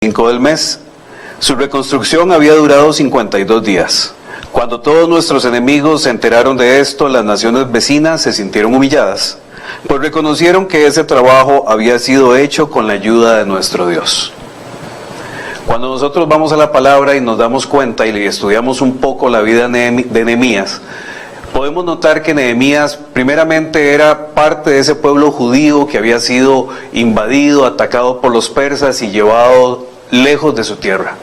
5 del mes. Su reconstrucción había durado 52 días. Cuando todos nuestros enemigos se enteraron de esto, las naciones vecinas se sintieron humilladas, pues reconocieron que ese trabajo había sido hecho con la ayuda de nuestro Dios. Cuando nosotros vamos a la palabra y nos damos cuenta y estudiamos un poco la vida de Nehemías, podemos notar que Nehemías primeramente era parte de ese pueblo judío que había sido invadido, atacado por los persas y llevado lejos de su tierra.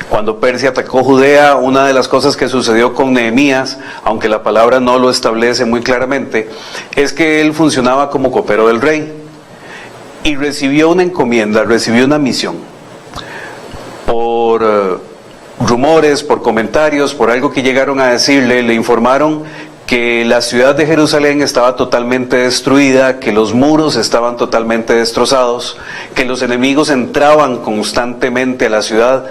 Cuando Persia atacó Judea, una de las cosas que sucedió con Nehemías, aunque la palabra no lo establece muy claramente, es que él funcionaba como copero del rey y recibió una encomienda, recibió una misión. Por rumores, por comentarios, por algo que llegaron a decirle, le informaron que la ciudad de Jerusalén estaba totalmente destruida, que los muros estaban totalmente destrozados, que los enemigos entraban constantemente a la ciudad.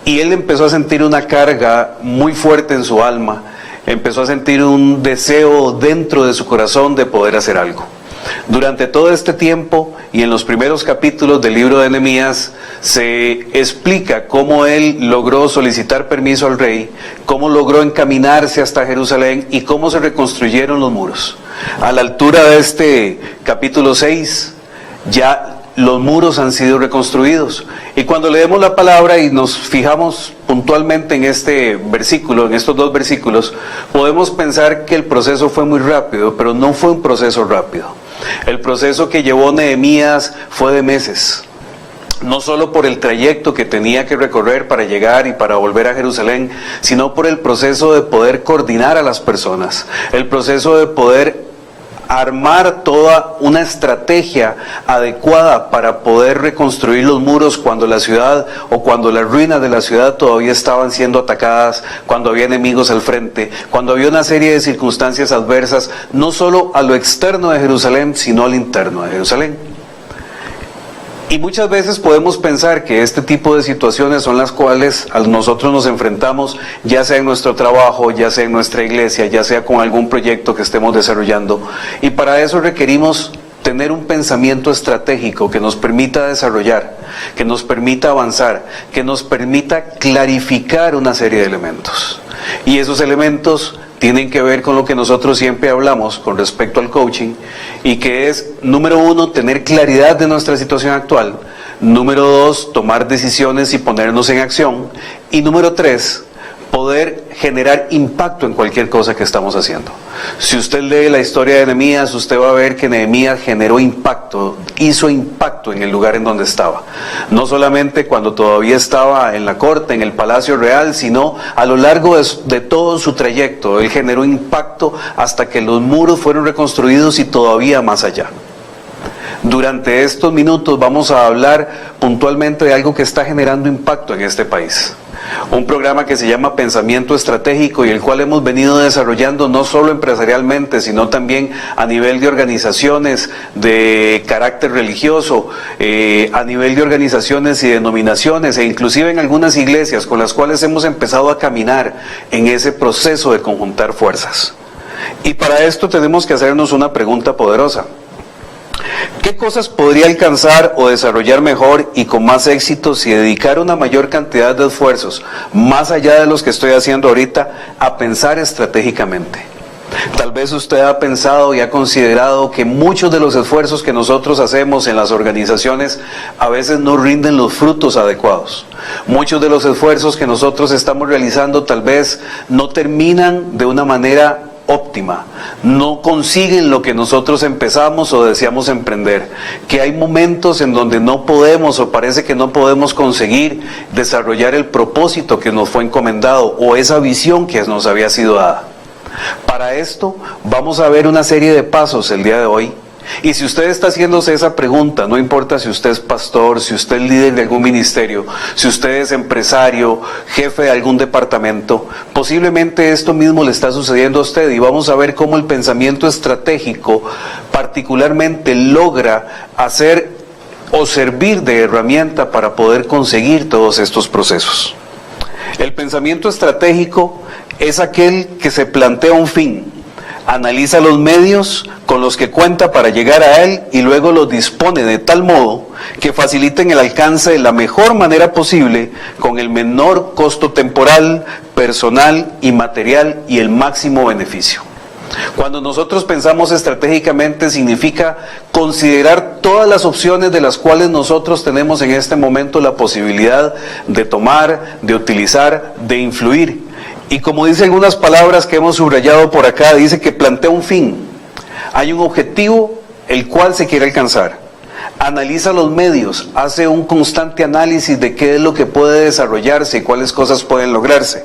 Y él empezó a sentir una carga muy fuerte en su alma, empezó a sentir un deseo dentro de su corazón de poder hacer algo. Durante todo este tiempo y en los primeros capítulos del libro de Nehemías se explica cómo él logró solicitar permiso al rey, cómo logró encaminarse hasta Jerusalén y cómo se reconstruyeron los muros. A la altura de este capítulo 6 ya los muros han sido reconstruidos. Y cuando leemos la palabra y nos fijamos puntualmente en este versículo, en estos dos versículos, podemos pensar que el proceso fue muy rápido, pero no fue un proceso rápido. El proceso que llevó Nehemías fue de meses. No solo por el trayecto que tenía que recorrer para llegar y para volver a Jerusalén, sino por el proceso de poder coordinar a las personas, el proceso de poder armar toda una estrategia adecuada para poder reconstruir los muros cuando la ciudad o cuando las ruinas de la ciudad todavía estaban siendo atacadas, cuando había enemigos al frente, cuando había una serie de circunstancias adversas, no solo a lo externo de Jerusalén, sino al interno de Jerusalén. Y muchas veces podemos pensar que este tipo de situaciones son las cuales nosotros nos enfrentamos, ya sea en nuestro trabajo, ya sea en nuestra iglesia, ya sea con algún proyecto que estemos desarrollando. Y para eso requerimos tener un pensamiento estratégico que nos permita desarrollar, que nos permita avanzar, que nos permita clarificar una serie de elementos. Y esos elementos tienen que ver con lo que nosotros siempre hablamos con respecto al coaching, y que es, número 1, tener claridad de nuestra situación actual, número 2, tomar decisiones y ponernos en acción, y número 3, poder generar impacto en cualquier cosa que estamos haciendo. Si usted lee la historia de Nehemías, usted va a ver que Nehemías generó impacto, hizo impacto en el lugar en donde estaba. No solamente cuando todavía estaba en la corte, en el palacio real, sino a lo largo de todo su trayecto. Él generó impacto hasta que los muros fueron reconstruidos y todavía más allá. Durante estos minutos vamos a hablar puntualmente de algo que está generando impacto en este país. Un programa que se llama Pensamiento Estratégico y el cual hemos venido desarrollando no solo empresarialmente, sino también a nivel de organizaciones de carácter religioso, a nivel de organizaciones y denominaciones e inclusive en algunas iglesias con las cuales hemos empezado a caminar en ese proceso de conjuntar fuerzas. Y para esto tenemos que hacernos una pregunta poderosa. ¿Qué cosas podría alcanzar o desarrollar mejor y con más éxito si dedicara una mayor cantidad de esfuerzos, más allá de los que estoy haciendo ahorita, a pensar estratégicamente? Tal vez usted ha pensado y ha considerado que muchos de los esfuerzos que nosotros hacemos en las organizaciones a veces no rinden los frutos adecuados. Muchos de los esfuerzos que nosotros estamos realizando tal vez no terminan de una manera óptima, no consiguen lo que nosotros empezamos o deseamos emprender, que hay momentos en donde no podemos o parece que no podemos conseguir desarrollar el propósito que nos fue encomendado o esa visión que nos había sido dada. Para esto vamos a ver una serie de pasos el día de hoy. Y si usted está haciéndose esa pregunta, no importa si usted es pastor, si usted es líder de algún ministerio, si usted es empresario, jefe de algún departamento, posiblemente esto mismo le está sucediendo a usted, y vamos a ver cómo el pensamiento estratégico particularmente logra hacer o servir de herramienta para poder conseguir todos estos procesos. El pensamiento estratégico es aquel que se plantea un fin, analiza los medios con los que cuenta para llegar a él y luego los dispone de tal modo que faciliten el alcance de la mejor manera posible con el menor costo temporal, personal y material y el máximo beneficio. Cuando nosotros pensamos estratégicamente significa considerar todas las opciones de las cuales nosotros tenemos en este momento la posibilidad de tomar, de utilizar, de influir. Y como dice algunas palabras que hemos subrayado por acá, dice que plantea un fin. Hay un objetivo el cual se quiere alcanzar. Analiza los medios, hace un constante análisis de qué es lo que puede desarrollarse y cuáles cosas pueden lograrse.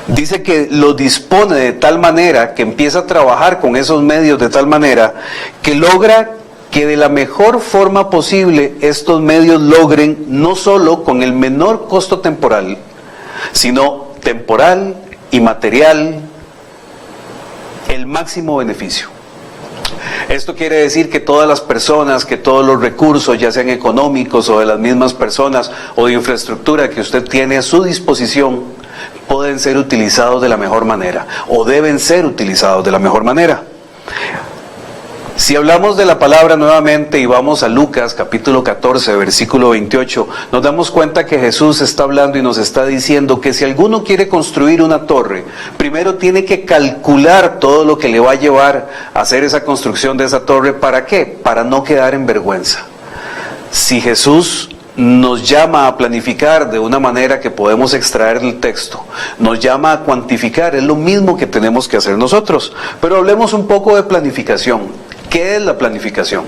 Dice que lo dispone de tal manera, que empieza a trabajar con esos medios de tal manera, que logra que de la mejor forma posible estos medios logren no solo con el menor costo temporal, sino temporal y material, el máximo beneficio. Esto quiere decir que todas las personas, que todos los recursos, ya sean económicos o de las mismas personas o de infraestructura que usted tiene a su disposición, pueden ser utilizados de la mejor manera o deben ser utilizados de la mejor manera. Si hablamos de la palabra nuevamente y vamos a Lucas capítulo 14 versículo 28, nos damos cuenta que Jesús está hablando y nos está diciendo que si alguno quiere construir una torre, primero tiene que calcular todo lo que le va a llevar a hacer esa construcción de esa torre. ¿Para qué? Para no quedar en vergüenza. Si Jesús nos llama a planificar de una manera que podemos extraer del texto, nos llama a cuantificar, es lo mismo que tenemos que hacer nosotros. Pero hablemos un poco de planificación. ¿Qué es la planificación?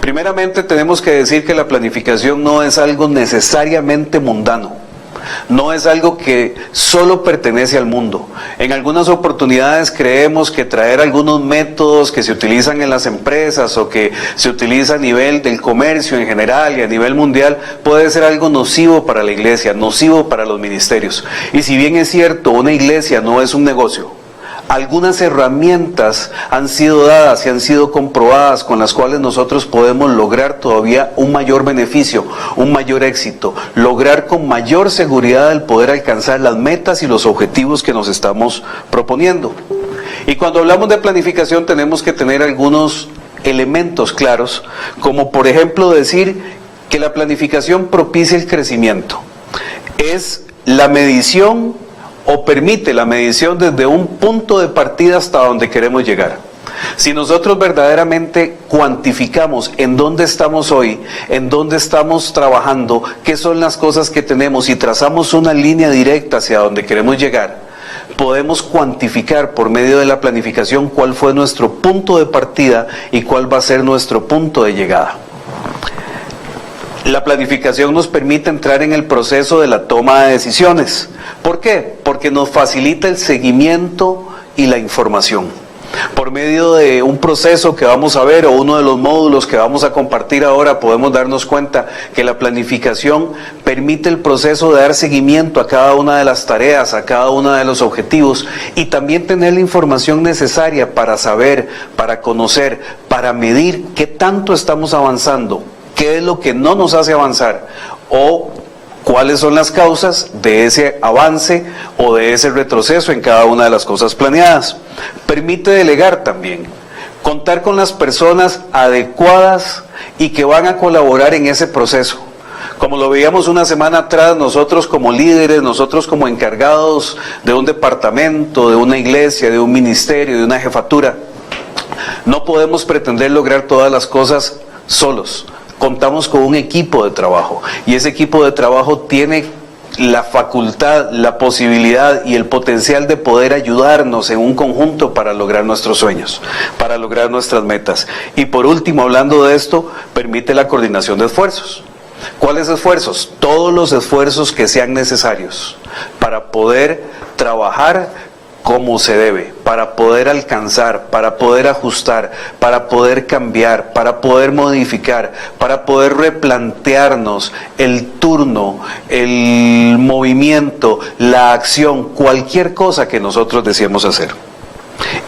Primeramente tenemos que decir que la planificación no es algo necesariamente mundano, no es algo que solo pertenece al mundo. En algunas oportunidades creemos que traer algunos métodos que se utilizan en las empresas o que se utiliza a nivel del comercio en general y a nivel mundial puede ser algo nocivo para la iglesia, nocivo para los ministerios. Y si bien es cierto, una iglesia no es un negocio, algunas herramientas han sido dadas y han sido comprobadas con las cuales nosotros podemos lograr todavía un mayor beneficio, un mayor éxito, lograr con mayor seguridad el poder alcanzar las metas y los objetivos que nos estamos proponiendo. Y cuando hablamos de planificación tenemos que tener algunos elementos claros, como por ejemplo decir que la planificación propicia el crecimiento. Es la medición o permite la medición desde un punto de partida hasta donde queremos llegar. Si nosotros verdaderamente cuantificamos en dónde estamos hoy, en dónde estamos trabajando, qué son las cosas que tenemos y trazamos una línea directa hacia donde queremos llegar, podemos cuantificar por medio de la planificación cuál fue nuestro punto de partida y cuál va a ser nuestro punto de llegada. La planificación nos permite entrar en el proceso de la toma de decisiones. ¿Por qué? Porque nos facilita el seguimiento y la información. Por medio de un proceso que vamos a ver o uno de los módulos que vamos a compartir ahora, podemos darnos cuenta que la planificación permite el proceso de dar seguimiento a cada una de las tareas, a cada uno de los objetivos y también tener la información necesaria para saber, para conocer, para medir qué tanto estamos avanzando, qué es lo que no nos hace avanzar o cuáles son las causas de ese avance o de ese retroceso en cada una de las cosas planeadas. Permite delegar también, contar con las personas adecuadas y que van a colaborar en ese proceso. Como lo veíamos una semana atrás, nosotros como líderes, nosotros como encargados de un departamento, de una iglesia, de un ministerio, de una jefatura, no podemos pretender lograr todas las cosas solos. Contamos con un equipo de trabajo y ese equipo de trabajo tiene la facultad, la posibilidad y el potencial de poder ayudarnos en un conjunto para lograr nuestros sueños, para lograr nuestras metas. Y por último, hablando de esto, permite la coordinación de esfuerzos. ¿Cuáles esfuerzos? Todos los esfuerzos que sean necesarios para poder trabajar como se debe, para poder alcanzar, para poder ajustar, para poder cambiar, para poder modificar, para poder replantearnos el turno, el movimiento, la acción, cualquier cosa que nosotros deseemos hacer.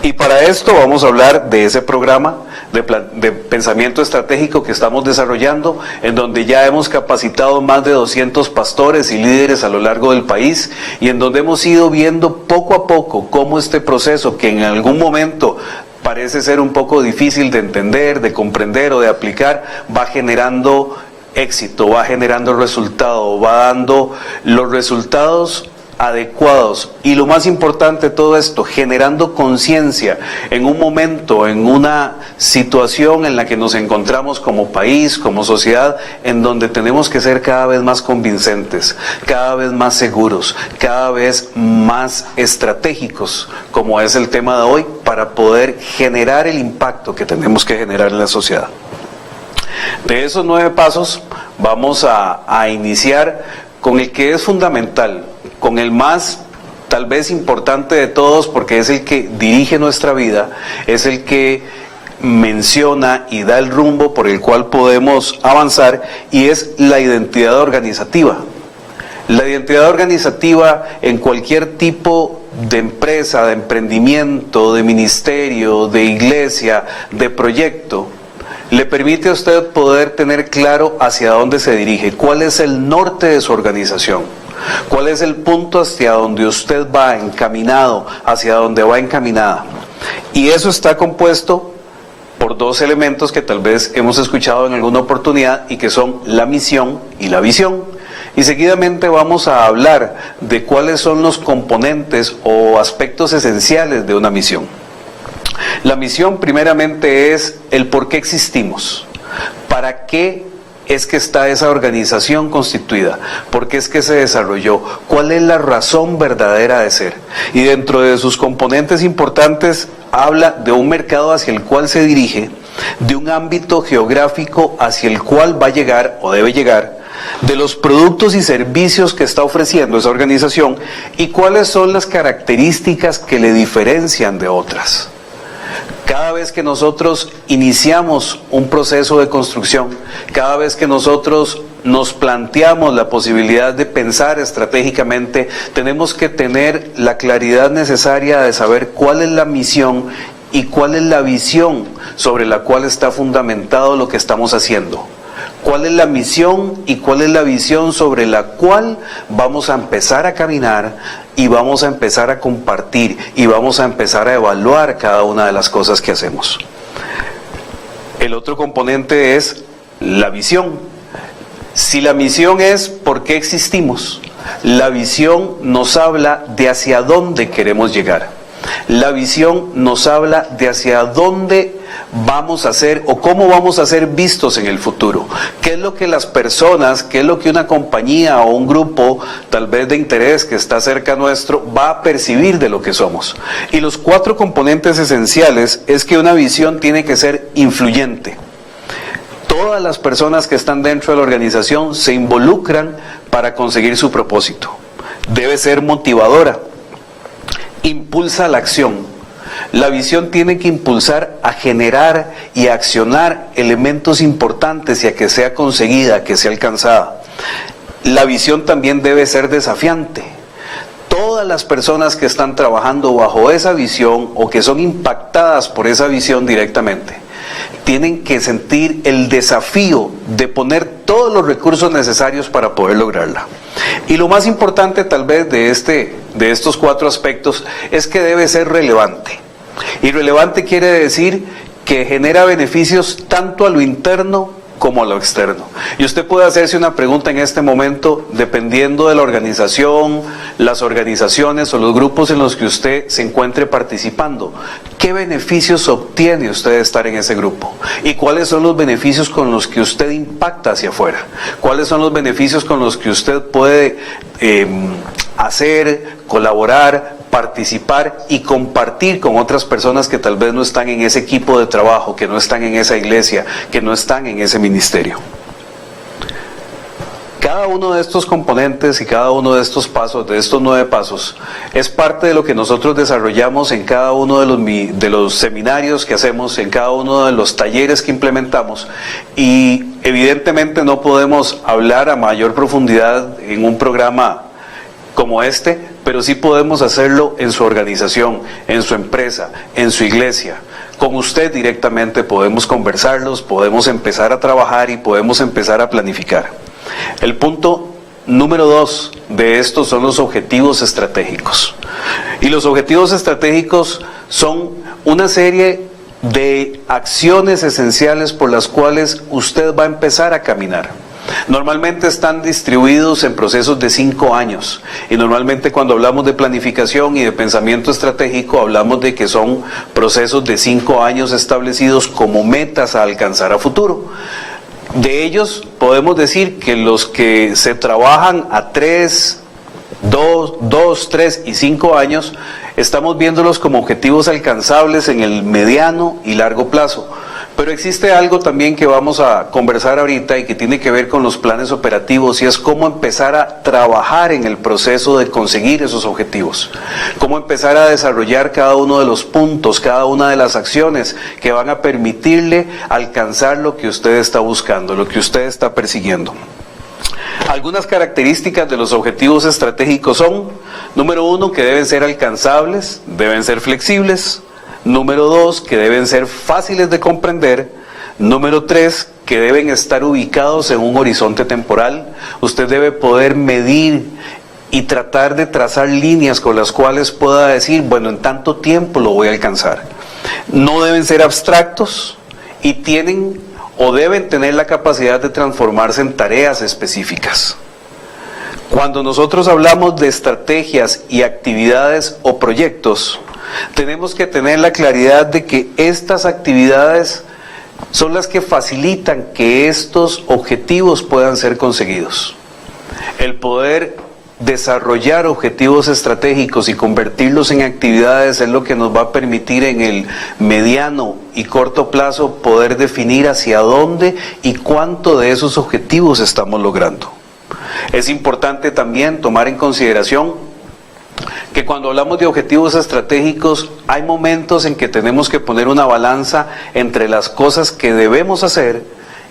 Y para esto vamos a hablar de ese programa de pensamiento estratégico que estamos desarrollando, en donde ya hemos capacitado más de 200 pastores y líderes a lo largo del país, y en donde hemos ido viendo poco a poco cómo este proceso, que en algún momento parece ser un poco difícil de entender, de comprender o de aplicar, va generando éxito, va generando resultado, va dando los resultados adecuados, y lo más importante de todo esto, generando conciencia en un momento, en una situación en la que nos encontramos como país, como sociedad, en donde tenemos que ser cada vez más convincentes, cada vez más seguros, cada vez más estratégicos, como es el tema de hoy, para poder generar el impacto que tenemos que generar en la sociedad. De esos 9 pasos vamos a iniciar con el que es fundamental, con el más tal vez importante de todos, porque es el que dirige nuestra vida, es el que menciona y da el rumbo por el cual podemos avanzar, y es la identidad organizativa. La identidad organizativa en cualquier tipo de empresa, de emprendimiento, de ministerio, de iglesia, de proyecto, le permite a usted poder tener claro hacia dónde se dirige, cuál es el norte de su organización, cuál es el punto hacia donde usted va encaminado, hacia donde va encaminada. Y eso está compuesto por 2 elementos que tal vez hemos escuchado en alguna oportunidad, y que son la misión y la visión. Y seguidamente vamos a hablar de cuáles son los componentes o aspectos esenciales de una misión. La misión primeramente es el por qué existimos, para qué es que está esa organización constituida, por qué es que se desarrolló, cuál es la razón verdadera de ser. Y dentro de sus componentes importantes habla de un mercado hacia el cual se dirige, de un ámbito geográfico hacia el cual va a llegar o debe llegar, de los productos y servicios que está ofreciendo esa organización y cuáles son las características que le diferencian de otras. Cada vez que nosotros iniciamos un proceso de construcción, cada vez que nosotros nos planteamos la posibilidad de pensar estratégicamente, tenemos que tener la claridad necesaria de saber cuál es la misión y cuál es la visión sobre la cual está fundamentado lo que estamos haciendo. ¿Cuál es la misión y cuál es la visión sobre la cual vamos a empezar a caminar y vamos a empezar a compartir y vamos a empezar a evaluar cada una de las cosas que hacemos? El otro componente es la visión. Si la misión es por qué existimos, la visión nos habla de hacia dónde queremos llegar. La visión nos habla de hacia dónde vamos a ser o cómo vamos a ser vistos en el futuro. ¿Qué es lo que las personas, qué es lo que una compañía o un grupo tal vez de interés que está cerca nuestro va a percibir de lo que somos? Y los 4 componentes esenciales es que una visión tiene que ser influyente. Todas las personas que están dentro de la organización se involucran para conseguir su propósito. Debe ser motivadora. Impulsa la acción. La visión tiene que impulsar a generar y a accionar elementos importantes y a que sea conseguida, a que sea alcanzada. La visión también debe ser desafiante. Todas las personas que están trabajando bajo esa visión o que son impactadas por esa visión directamente, tienen que sentir el desafío de poner todos los recursos necesarios para poder lograrla. Y lo más importante tal vez de estos 4 aspectos es que debe ser relevante. Y relevante quiere decir que genera beneficios tanto a lo interno como a lo externo. Y usted puede hacerse una pregunta en este momento, dependiendo de la organización, las organizaciones o los grupos en los que usted se encuentre participando. ¿Qué beneficios obtiene usted de estar en ese grupo? ¿Y cuáles son los beneficios con los que usted impacta hacia afuera? ¿Cuáles son los beneficios con los que usted puede hacer, colaborar, participar y compartir con otras personas que tal vez no están en ese equipo de trabajo, que no están en esa iglesia, que no están en ese ministerio? Cada uno de estos componentes y cada uno de estos pasos, de estos 9 pasos, es parte de lo que nosotros desarrollamos en cada uno de los seminarios que hacemos, en cada uno de los talleres que implementamos, y evidentemente no podemos hablar a mayor profundidad en un programa como este, pero sí podemos hacerlo en su organización, en su empresa, en su iglesia. Con usted directamente podemos conversarlos, podemos empezar a trabajar y podemos empezar a planificar. El punto número 2 de estos son los objetivos estratégicos. Y los objetivos estratégicos son una serie de acciones esenciales por las cuales usted va a empezar a caminar. Normalmente están distribuidos en procesos de 5 años y normalmente cuando hablamos de planificación y de pensamiento estratégico hablamos de que son procesos de 5 años establecidos como metas a alcanzar a futuro. De ellos podemos decir que los que se trabajan a 3, 2, 3 y 5 años estamos viéndolos como objetivos alcanzables en el mediano y largo plazo. Pero existe algo también que vamos a conversar ahorita y que tiene que ver con los planes operativos y es cómo empezar a trabajar en el proceso de conseguir esos objetivos. Cómo empezar a desarrollar cada uno de los puntos, cada una de las acciones que van a permitirle alcanzar lo que usted está buscando, lo que usted está persiguiendo. Algunas características de los objetivos estratégicos son, número 1, que deben ser alcanzables, deben ser flexibles. Número 2, que deben ser fáciles de comprender. Número 3, que deben estar ubicados en un horizonte temporal. Usted debe poder medir y tratar de trazar líneas con las cuales pueda decir, bueno, en tanto tiempo lo voy a alcanzar. No deben ser abstractos y tienen o deben tener la capacidad de transformarse en tareas específicas. Cuando nosotros hablamos de estrategias y actividades o proyectos, tenemos que tener la claridad de que estas actividades son las que facilitan que estos objetivos puedan ser conseguidos. El poder desarrollar objetivos estratégicos y convertirlos en actividades es lo que nos va a permitir en el mediano y corto plazo poder definir hacia dónde y cuánto de esos objetivos estamos logrando. Es importante también tomar en consideración que cuando hablamos de objetivos estratégicos hay momentos en que tenemos que poner una balanza entre las cosas que debemos hacer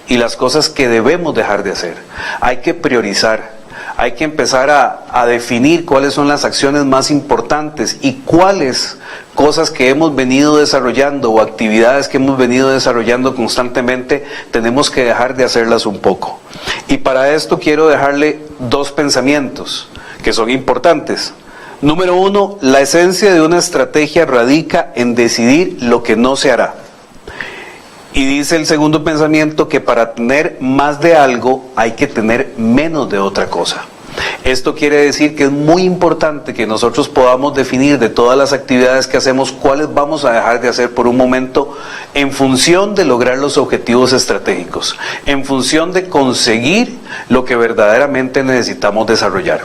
y las cosas que debemos dejar de hacer. Hay que priorizar, hay que empezar a definir cuáles son las acciones más importantes y cuáles cosas que hemos venido desarrollando o actividades que hemos venido desarrollando constantemente tenemos que dejar de hacerlas un poco. Y para esto quiero dejarle 2 pensamientos que son importantes. Número 1, la esencia de una estrategia radica en decidir lo que no se hará. Y dice el segundo pensamiento que para tener más de algo hay que tener menos de otra cosa. Esto quiere decir que es muy importante que nosotros podamos definir de todas las actividades que hacemos cuáles vamos a dejar de hacer por un momento en función de lograr los objetivos estratégicos, en función de conseguir lo que verdaderamente necesitamos desarrollar.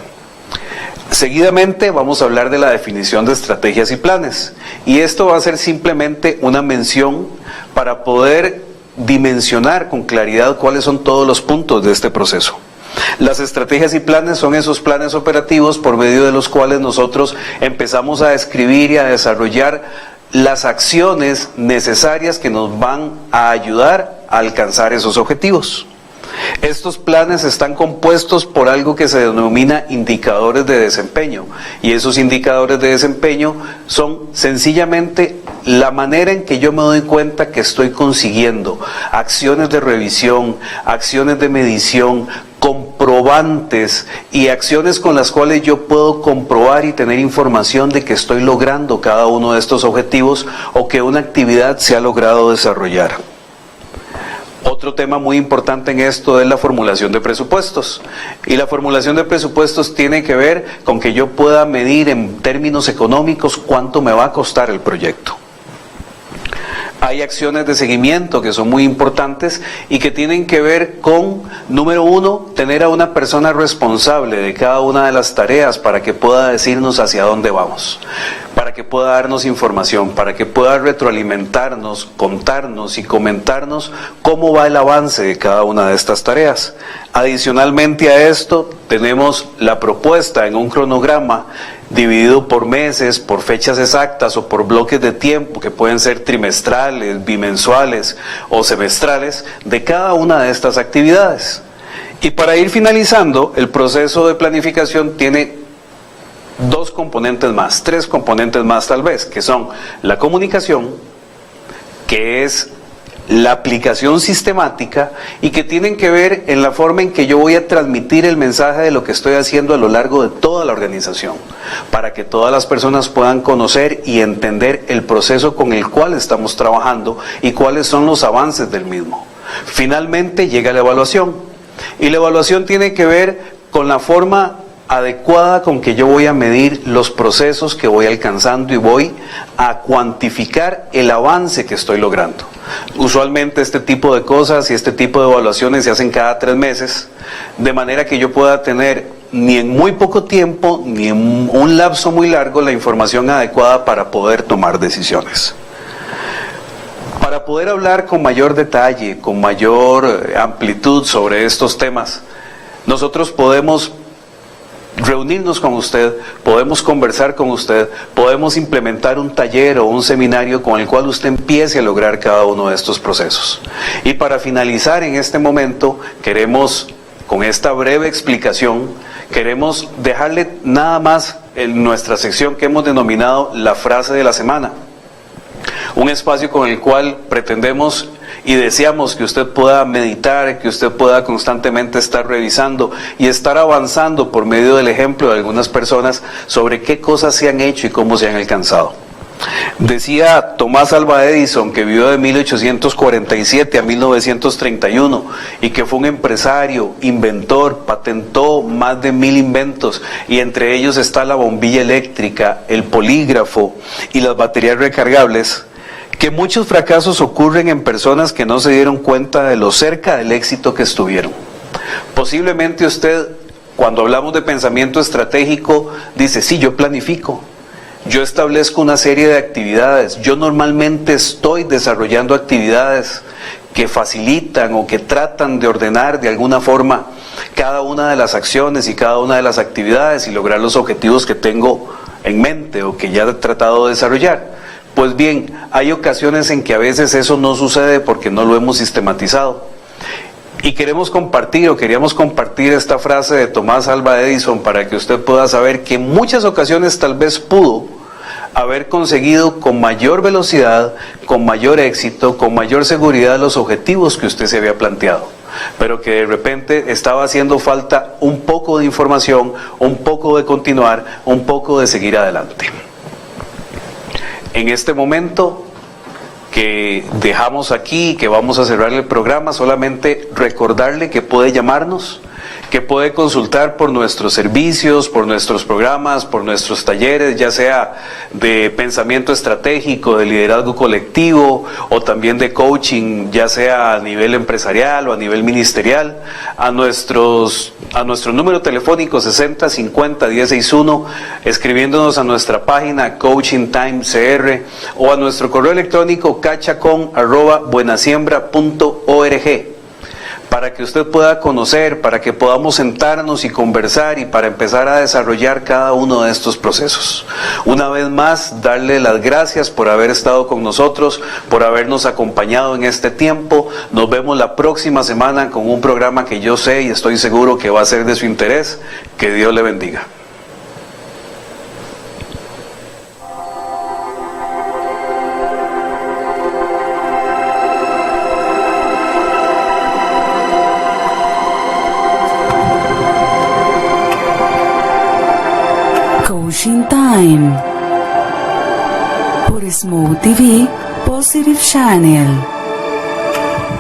Seguidamente vamos a hablar de la definición de estrategias y planes y esto va a ser simplemente una mención para poder dimensionar con claridad cuáles son todos los puntos de este proceso. Las estrategias y planes son esos planes operativos por medio de los cuales nosotros empezamos a escribir y a desarrollar las acciones necesarias que nos van a ayudar a alcanzar esos objetivos. Estos planes están compuestos por algo que se denomina indicadores de desempeño y esos indicadores de desempeño son sencillamente la manera en que yo me doy cuenta que estoy consiguiendo acciones de revisión, acciones de medición, comprobantes y acciones con las cuales yo puedo comprobar y tener información de que estoy logrando cada uno de estos objetivos o que una actividad se ha logrado desarrollar. Otro tema muy importante en esto es la formulación de presupuestos. Y la formulación de presupuestos tiene que ver con que yo pueda medir en términos económicos cuánto me va a costar el proyecto. Hay acciones de seguimiento que son muy importantes y que tienen que ver con, número 1, tener a una persona responsable de cada una de las tareas para que pueda decirnos hacia dónde vamos, para que pueda darnos información, para que pueda retroalimentarnos, contarnos y comentarnos cómo va el avance de cada una de estas tareas. Adicionalmente a esto, tenemos la propuesta en un cronograma dividido por meses, por fechas exactas o por bloques de tiempo que pueden ser trimestrales, bimensuales o semestrales de cada una de estas actividades. Y para ir finalizando, el proceso de planificación tiene 2 componentes más, 3 componentes más tal vez, que son la comunicación, que es la aplicación sistemática y que tienen que ver en la forma en que yo voy a transmitir el mensaje de lo que estoy haciendo a lo largo de toda la organización, para que todas las personas puedan conocer y entender el proceso con el cual estamos trabajando y cuáles son los avances del mismo. Finalmente llega la evaluación, y la evaluación tiene que ver con la forma adecuada con que yo voy a medir los procesos que voy alcanzando y voy a cuantificar el avance que estoy logrando. Usualmente este tipo de cosas y este tipo de evaluaciones se hacen cada 3 meses, de manera que yo pueda tener ni en muy poco tiempo ni en un lapso muy largo la información adecuada para poder tomar decisiones. Para poder hablar con mayor detalle, con mayor amplitud sobre estos temas, nosotros podemos reunirnos con usted, podemos conversar con usted, podemos implementar un taller o un seminario con el cual usted empiece a lograr cada uno de estos procesos. Y para finalizar en este momento, queremos, con esta breve explicación, queremos dejarle nada más en nuestra sección que hemos denominado la frase de la semana. Un espacio con el cual pretendemos y deseamos que usted pueda meditar, que usted pueda constantemente estar revisando y estar avanzando por medio del ejemplo de algunas personas sobre qué cosas se han hecho y cómo se han alcanzado. Decía Tomás Alva Edison, que vivió de 1847 a 1931 y que fue un empresario, inventor, patentó más de 1000 inventos, y entre ellos está la bombilla eléctrica, el polígrafo y las baterías recargables, que muchos fracasos ocurren en personas que no se dieron cuenta de lo cerca del éxito que estuvieron. Posiblemente usted, cuando hablamos de pensamiento estratégico, dice, sí, yo planifico, yo establezco una serie de actividades, yo normalmente estoy desarrollando actividades que facilitan o que tratan de ordenar de alguna forma cada una de las acciones y cada una de las actividades y lograr los objetivos que tengo en mente o que ya he tratado de desarrollar. Pues bien, hay ocasiones en que a veces eso no sucede porque no lo hemos sistematizado. Y queríamos compartir esta frase de Tomás Alva Edison para que usted pueda saber que en muchas ocasiones tal vez pudo haber conseguido con mayor velocidad, con mayor éxito, con mayor seguridad los objetivos que usted se había planteado, pero que de repente estaba haciendo falta un poco de información, un poco de continuar, un poco de seguir adelante. En este momento que dejamos aquí, que vamos a cerrar el programa, solamente recordarle que puede llamarnos, que puede consultar por nuestros servicios, por nuestros programas, por nuestros talleres, ya sea de pensamiento estratégico, de liderazgo colectivo o también de coaching, ya sea a nivel empresarial o a nivel ministerial, a nuestro número telefónico 6050-161, escribiéndonos a nuestra página Coaching Time CR o a nuestro correo electrónico cachacon@buenasiembra.org, para que usted pueda conocer, para que podamos sentarnos y conversar y para empezar a desarrollar cada uno de estos procesos. Una vez más, darle las gracias por haber estado con nosotros, por habernos acompañado en este tiempo. Nos vemos la próxima semana con un programa que yo sé y estoy seguro que va a ser de su interés. Que Dios le bendiga. Coaching Time por Smooth TV Positive Channel.